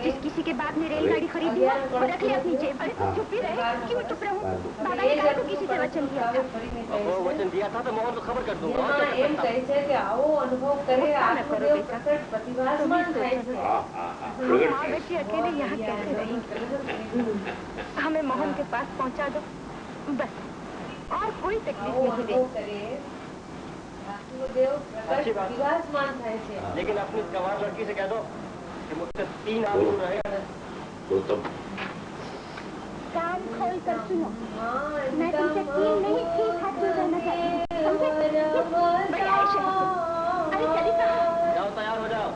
जिस किसी के बाप ने रेलगाड़ी खरीदी है वो रख ले अपनी जेब में. चुप ही रहे. क्यों चुप रहूं? बाबा ने कहा तो किसी से वचन दिया था. वो वचन दिया था तो मोहन को खबर कर दूंगा. એમ કહે છે કે આવો અનુભવ કરે આત્મદેવ પ્રકટ પ્રતિભાસમાન થાય છે. बेटी अकेले यहाँ कैसे रहेंगे? हमें मोहन के पास पहुँचा दो बस. और कोई तकलीफ नहीं दे. लेकिन अपनी गंवार लड़की से कह दो कि मुझसे 3 आदमी रहे. कान खोल कर सुनो. मैं तुमसे 3 नहीं 3 खातिर रहना चाहती हूँ. अरे चली जाओ. तैयार हो जाओ.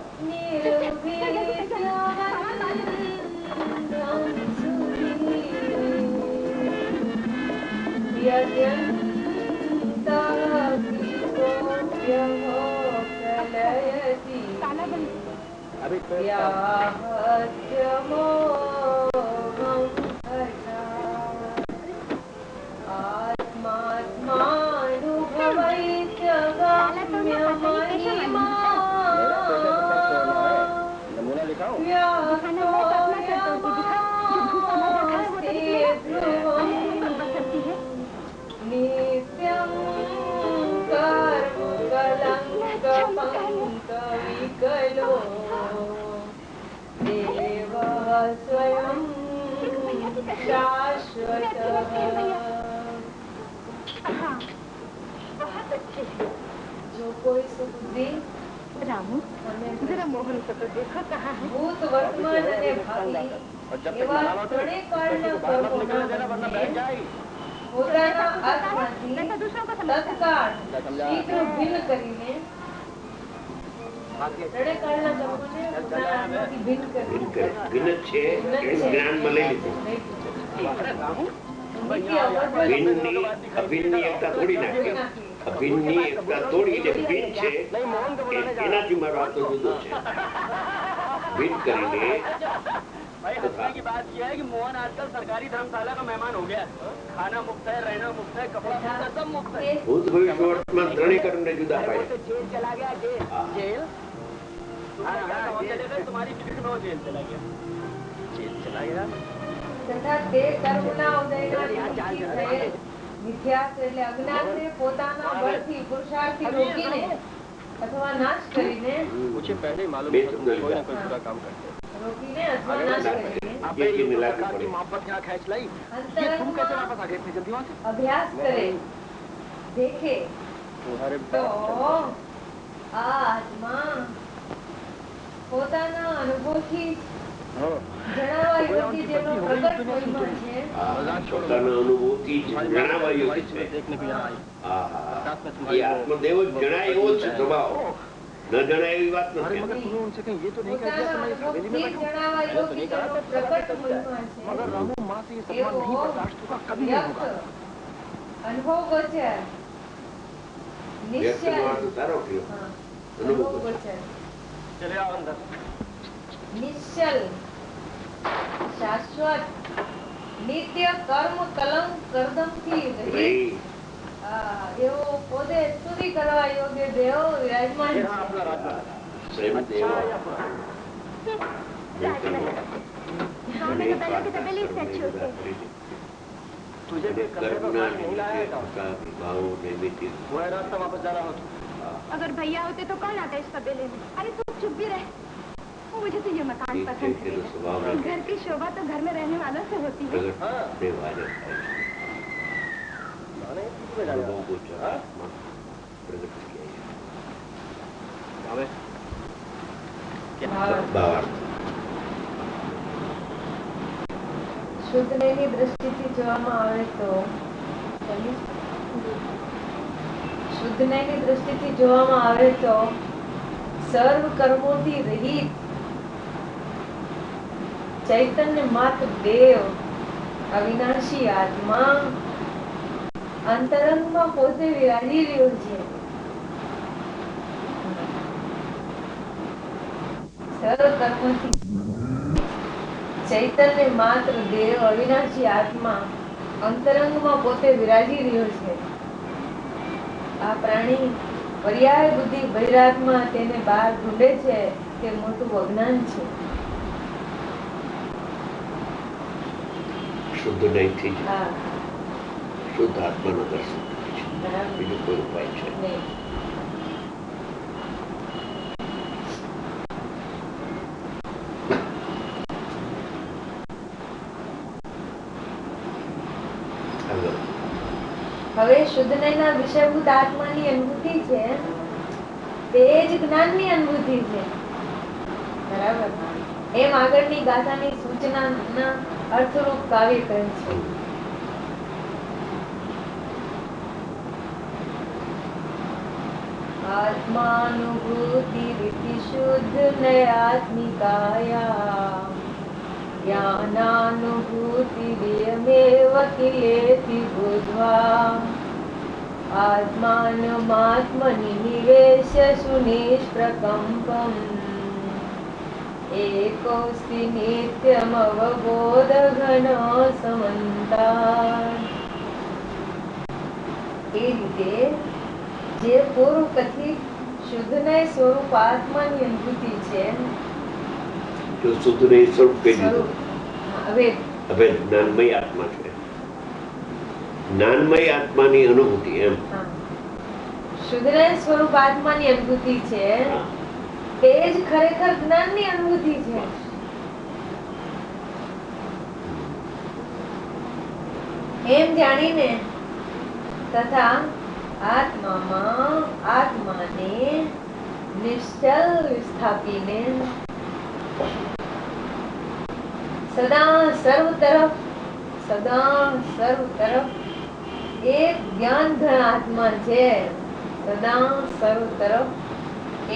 जो कोई सुबुद्धि रामू जरा मोहन को तो देखो कहाँ है। भूत वर्तमान અને ભાવિ એવા ત્રણેય કાળના કર્મોના પોતાના આત્માથી તત્કાળ શીઘ્ર ભિન્ન કરીને ત્રણેય કાળના કર્મોને પોતાના આત્માથી ભિન્ન કરીને ભિન્ન છે જ્ઞાનમાં લઈ લીધું. ભિન્નની અભિન્નની એકતા તોડી નાખી. અભિન્નની એકતા તોડીને ભિન્ન છે એનાથી મારો આત્મા જુદો છે. ભિન્ન કરીને भाई हंसने की बात यह है कि मोहन आजकल सरकारी धर्मशाला का मेहमान हो गया. खाना मुफ्त है, रहना मुफ्त है, कपड़ा मुफ्त है, सब मुफ्त है. भूत भविष्य वर्तमान ત્રણેય કર્મને જુદા પાડે. जेल चला गया. जेल तुम्हारी टिकट में वो जेल चला गया. जेल चला गया. તથા તે કર્મના ઉદયના મિથ્યાત્વ એટલે અજ્ઞાનને પોતાના બળથી પુરુષાર્થથી રોકીને અથવા નાશ કરીને मुझे पहले ही मालूम था तुम कोई ना कोई बुरा काम करते हो. રોકીને અથવા નાશ કરીને आपने ये प्रकार की मोहब्बत यहाँ खींच लाई. ये तुम कैसे वापस आ गए इतनी जल्दी वहाँ से? અભ્યાસ કરે દેખે तुम्हारे તો આ આત્મા પોતાના અનુભવથી જણાવવા યોગ્ય જેનો પ્રગટ મહિમા છે પોતાના અનુભવથી જણાવવા યોગ્ય છે. એ આત્મદેવ જ જણાય એવો જ સ્વભાવ, ન જણાય એવી વાત નથી. પોતાના અનુભવથી જણાવવા યોગ્ય જેનો પ્રગટ મહિમા છે એવો વ્યક્ત અનુભવ ગોચર નિશ્ચય સારો થયો. અનુભવ ગોચર चले आओ अंदर. નિશ્ચલ શાશ્વત નિત્ય કર્મ કલંક કરદમથી રહિત એવો પોતે સ્તુતિ કરવા યોગ્ય દેવ વિરાજમાન છે. तुझे भी कमरे पर खाना नहीं लाया था. वो रास्ता वापस जा रहा हूँ. अगर भैया होते तो कौन आता इस तबेले में? अरे तू चुप भी रह. मुझे तो ये मकान पसंद है. घर की शोभा तो घर में रहने वालों से होती है. શુદ્ધ નયની દ્રષ્ટિથી જોવામાં આવે તો શુદ્ધ નયની દ્રષ્ટિથી જોવામાં આવે તો સર્વ કર્મોથી રહિત ચૈતન્ય માત્ર દેવ અવિનાશી આત્મા અંતરંગમાં પોતે વિરાજી રહ્યો છે. સર્વ કર્મોથી ચૈતન્ય માત્ર દેવ અવિનાશી આત્મા અંતરંગમાં પોતે વિરાજી રહ્યો છે. આ પ્રાણી પર્યાય બુદ્ધિ બહિરાત્મા તેને બહાર ઢૂંઢે છે તે મોટું અજ્ઞાન છે. શુદ્ધ નહીંથી જ શુદ્ધ આત્માનું દર્શન થાય છે. બીજું કોઈ ઉપાય છે નહીં. હવે શુદ્ધ નયના વિષયભૂત આત્માની અનુભૂતિ છે તે જ જ્ઞાનની અનુભૂતિ છે. બરાબર. એમ આગળની ગાથાની સૂચનાના અર્થરૂપ કાવ્ય કહે છે. આત્માનુભૂતિ રીતિ શુદ્ધ નયાત્મિકાયા જ્ઞાનાનુભૂતિ વિયમેવ કિલેતિ બુદ્ધ્વા આત્માનમાત્મનિ નિવેશ્ય સુનિષ્પ્રકંપમ એકોસ્તિ નિત્યમ અવબોધ ઘન સમંતા. એ રીતે જે પૂર્વ કથિત શુદ્ધનય સ્વરૂપ આત્માની અનુભૂતિ છે, જો શુદ્ધનય સ્વરૂપ કહી દીધું, હવે જ્ઞાનમય આત્મા છે, જ્ઞાનમય આત્માની અનુભૂતિ. એમ શુદ્ધનય સ્વરૂપ આત્માની અનુભૂતિ છે, તે જ ખરેખર જ્ઞાનની અનુભૂતિ છે. એમ જાણીને તથા આત્મામાં આત્માને નિશ્ચલ સ્થાપીને સદા સર્વ તરફ એક જ્ઞાન ઘન આત્મા છે. સદા સર્વ તરફ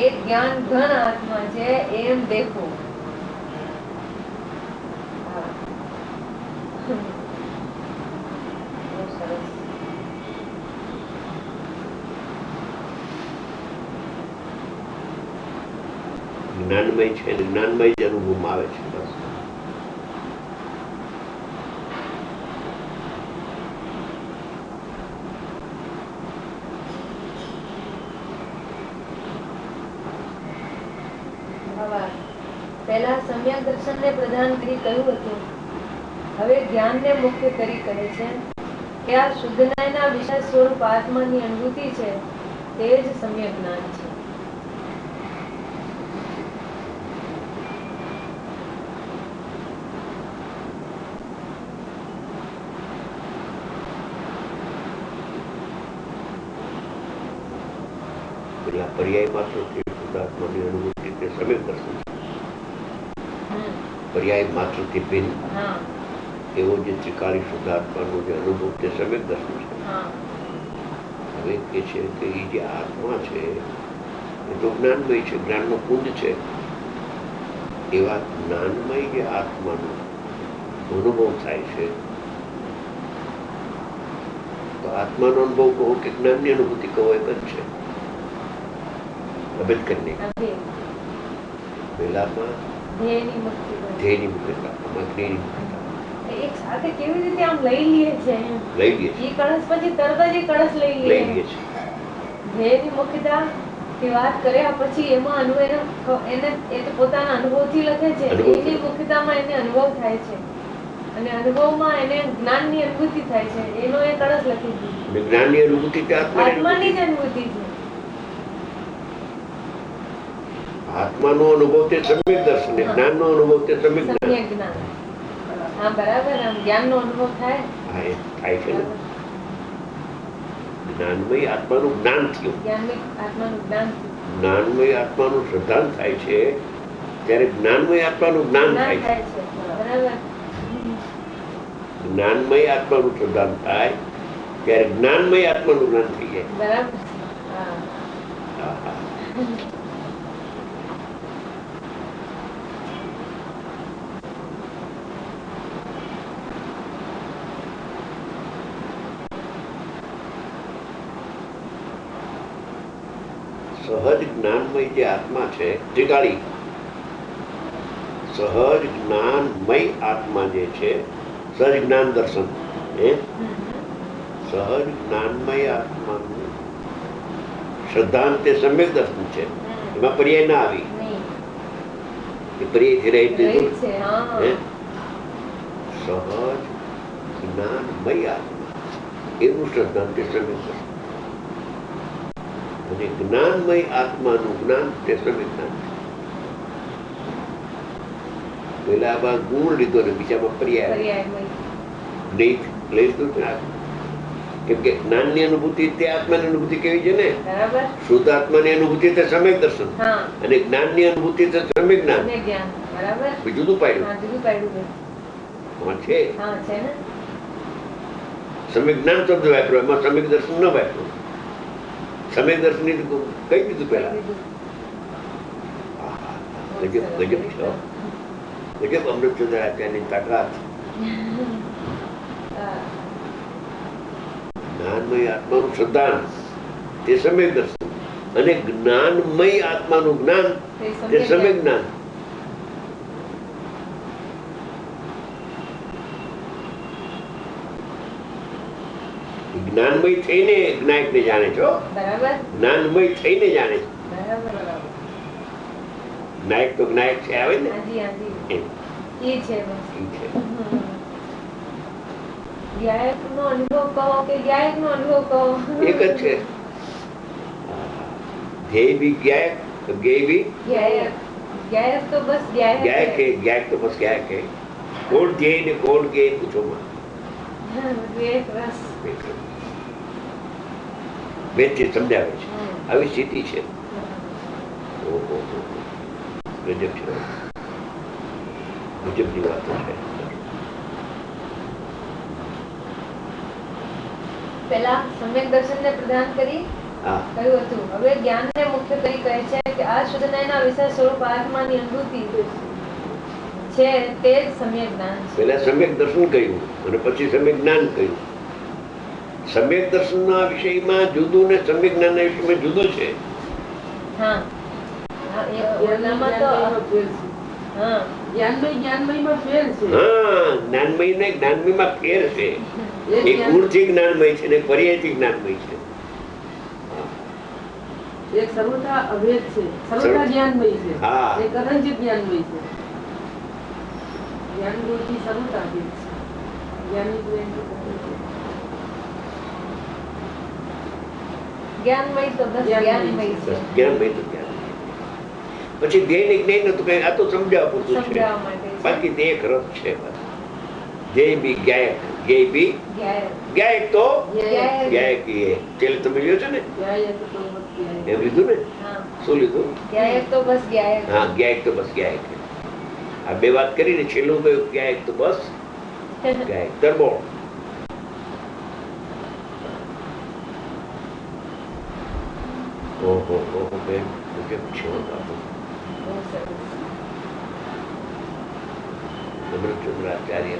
એક જ્ઞાન ઘન આત્મા છે એમ દેખો. જ્ઞાનમય છે, જ્ઞાનમય જ અનુભવમાં આવે છે. બસ પહેલા સમ્યક દર્શનને પ્રધાન કરી કહ્યું હતું, હવે જ્ઞાનને મુખ્ય કરી કહે છે કે આ શુદ્ધનાયના વિશેષ સ્વરૂપ આત્માની અનુભૂતિ છે, તે જ સમ્યક જ્ઞાન છે. પર્યાય માત્ર શુદ્ધાત્માની અનુભૂતિ તે સમ્યક દર્શન છે. પર્યાય માત્ર થી ભિન્ન એવો જે ત્રિકાળી શુદ્ધાત્માનો જે અનુભવ તે સમ્યક દર્શન છે. હવે કે છે કે એ જે આત્મા છે એ તો જ્ઞાનમય છે, જ્ઞાનનો પુંજ છે. એવા જ્ઞાનમય જે આત્માનો અનુભવ થાય છે, તો આત્માનો અનુભવ કહો કે જ્ઞાનની અનુભૂતિ કહો, એક જ છે. અભેદ કરીને પહેલામાં ધ્યેયની મુક્તતા, જ્ઞેયની મુક્તતા એક સાથે કેવી રીતે આમ લઈ લઈએ છે. લઈ લઈએ એ કળશ પછી તરત જ એ કળશ લઈ લઈએ છે. ધ્યેયની મુક્તતા થી વાત કર્યા પછી એમાં અનુભવ એને એ તો પોતાના અનુભવથી લખે છે. એની મુક્તતામાં એને અનુભવ થાય છે અને અનુભવમાં એને જ્ઞાનની અનુભૂતિ થાય છે. એનો એ કળશ લખી દીધું. જ્ઞાનની અનુભૂતિ આત્માની જ અનુભૂતિ છે. આત્માનો અનુભવ તે સમ્યક દર્શન, જ્ઞાનનો અનુભવ તે સમ્યક જ્ઞાન. હા બરાબર. આમ જ્ઞાનનો અનુભવ થાય. હા એ થાય છે ને. જ્ઞાનમય આત્માનું જ્ઞાન થયું, જ્ઞાનમય આત્માનું શ્રદ્ધાંત થાય છે ત્યારે જ્ઞાનમય આત્માનું જ્ઞાન થાય છે. જ્ઞાનમય આત્માનું શ્રદ્ધાંત થાય ત્યારે જ્ઞાનમય આત્માનું જ્ઞાન થઈ જાય. બરાબર. સહજ જ્ઞાનમય જે આત્મા છે, ત્રિકાળી સહજ જ્ઞાનમય આત્મા જે છે, સહજ જ્ઞાન દર્શન, સહજ જ્ઞાનમય આત્માનું શ્રદ્ધાંત તે સમ્યક દર્શન છે. એમાં પર્યાય ના આવી, એ પર્યાયથી રહી દીધું. સહજ જ્ઞાનમય આત્મા એનું શ્રદ્ધાંત તે સમ્યક દર્શન. અને જ્ઞાનમય આત્માનું જ્ઞાન તે સમ્યક જ્ઞાન. પેલામાં ગુણ લીધો ને બીજામાં પર્યાય લઈ લીધું ને. કેમ કે જ્ઞાનની અનુભૂતિ તે આત્માની અનુભૂતિ કેવી છે ને, શુદ્ધ આત્માની અનુભૂતિ તે સમ્યક દર્શન અને જ્ઞાનની અનુભૂતિ તે સમ્યક જ્ઞાન. જુદું પાડ્યું છે. સમ્યક જ્ઞાન શબ્દ વાપરો, એમાં સમ્યક દર્શન ન વાપરો. સમ્યક દર્શન કહી દીધું પેલા. ગજબ છે, ગજબ અમૃતચંદ્ર આચાર્યની તાકાત. જ્ઞાનમય આત્માનું શ્રદ્ધાન તે સમ્યક દર્શન અને જ્ઞાનમય આત્માનું જ્ઞાન તે સમ્યક જ્ઞાન. જ્ઞાનમય થઈને જ્ઞાયક ને જાણે છો. બરાબર. જ્ઞાનમય થઈને જાણે છે. બરાબર. જ્ઞાયક તો જ્ઞાયક છે આવે ને. હાજી હાજી એ છે બસ. ઈ છે. જ્ઞાયક નો અનુભવ કહો કે જ્ઞાયક નો અનુભવ કહો એક જ છે. ધ્યેય બી જ્ઞાયક, જ્ઞેય બી જ્ઞાયક. જ્ઞાયક તો બસ જ્ઞાયક જ્ઞાયક है, ज्ञायक तो बस ज्ञायक है. कोण ज्ञेय ने कोण ज्ञेय पूछो मत. વિવેક રસ. વેદથી સમજાવે છે આવી સ્થિતિ છે. ઓહો ગજબ છે, ગજબની વાતો છે. પેલા સમ્યક દર્શન ને પ્રદાન કરી કહ્યું હતું. હવે જ્ઞાન ને મુખ્ય કરી કહે છે કે આ શુદ્ધનાયના વિશેષ સ્વરૂપ આત્માની અનુભૂતિ છે તે જ સમ્યક જ્ઞાન છે. પેલા સમ્યક દર્શન કહ્યું અને પછી સમ્યક જ્ઞાન કહ્યું. સમ્યક દર્શનના વિષયમાં જુદું ને સમ્યક જ્ઞાનના વિષયમાં જુદું છે. હા જ્ઞાનમય જ્ઞાનમયમાં ફેર છે. હા, જ્ઞાનમય ને જ્ઞાનમયમાં ફેર છે. એક ગુણથી જ્ઞાનમય છે ને પર્યાયથી જ્ઞાનમય છે. એક સર્વથા અભેદ છે, સર્વથા જ્ઞાનમય છે. હા, એક અનંત જ્ઞાનમય છે. જ્ઞાન ગુણથી સર્વથા અભેદ છે. જ્ઞાનની જ્ઞાનમય તો બસ જ્ઞાનમય છે. જ્ઞાનમય તો જ્ઞાન. પછી ધ્યેય ને જ્ઞાન નતું કઈ, આ તો સમજાવવા પૂરતું છે. સમજાવવા માટે છે. બાકી તે એક રસ છે. ધ્યેય બી જ્ઞાયક, જ્ઞેય બી જ્ઞાયક. જ્ઞાયક તો જ્ઞાયક. જ્ઞાયક એ પેલે તમે લ્યો છો ને એમ લીધું ને. હા, શું લીધું? જ્ઞાયક તો બસ જ્ઞાયક. હા, જ્ઞાયક તો બસ જ્ઞાયક. આ બે વાત કરીને છેલ્લું કયું જ્ઞાયક તો બસ જ્ઞાયક. તરબોળ. ઓહો ઓહો બેન ગજબ છે બાપુ. બહુ સરસ. અમૃતચંદ્રાચાર્ય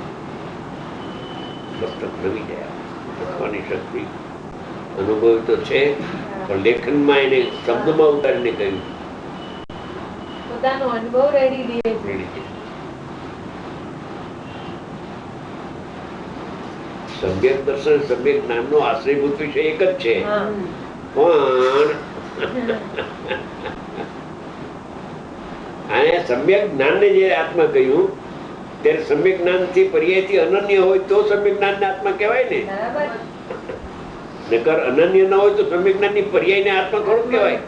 મસ્તક નવી ગયા. લખવાની શક્તિ અનુભવ તો છે પણ લેખનમાં એને શબ્દમાં ઉતારીને કહ્યું. પોતાનો અનુભવ રેડી લે છે. સમ્યક દર્શન સમ્યક જ્ઞાનનો આશ્રયભૂત વિષય એક જ છે. હા. પણ આને સમ્યક જ્ઞાનને જે આત્મા કહ્યું ત્યારે સમ્યક જ્ઞાનથી પર્યાયથી અનન્ય હોય તો સમ્યક જ્ઞાનને આત્મા કહેવાય ને. બરાબર. નકર અનન્ય ન હોય તો સમ્યક જ્ઞાનની પર્યાયને આત્મા થોડું કહેવાય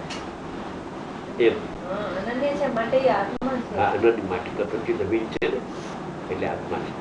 એમ. હા, અનન્ય છે માટે એ આત્મા છે. આ અનન્ય માટે કથનથી જમીન છે ને એટલે આત્મા છે.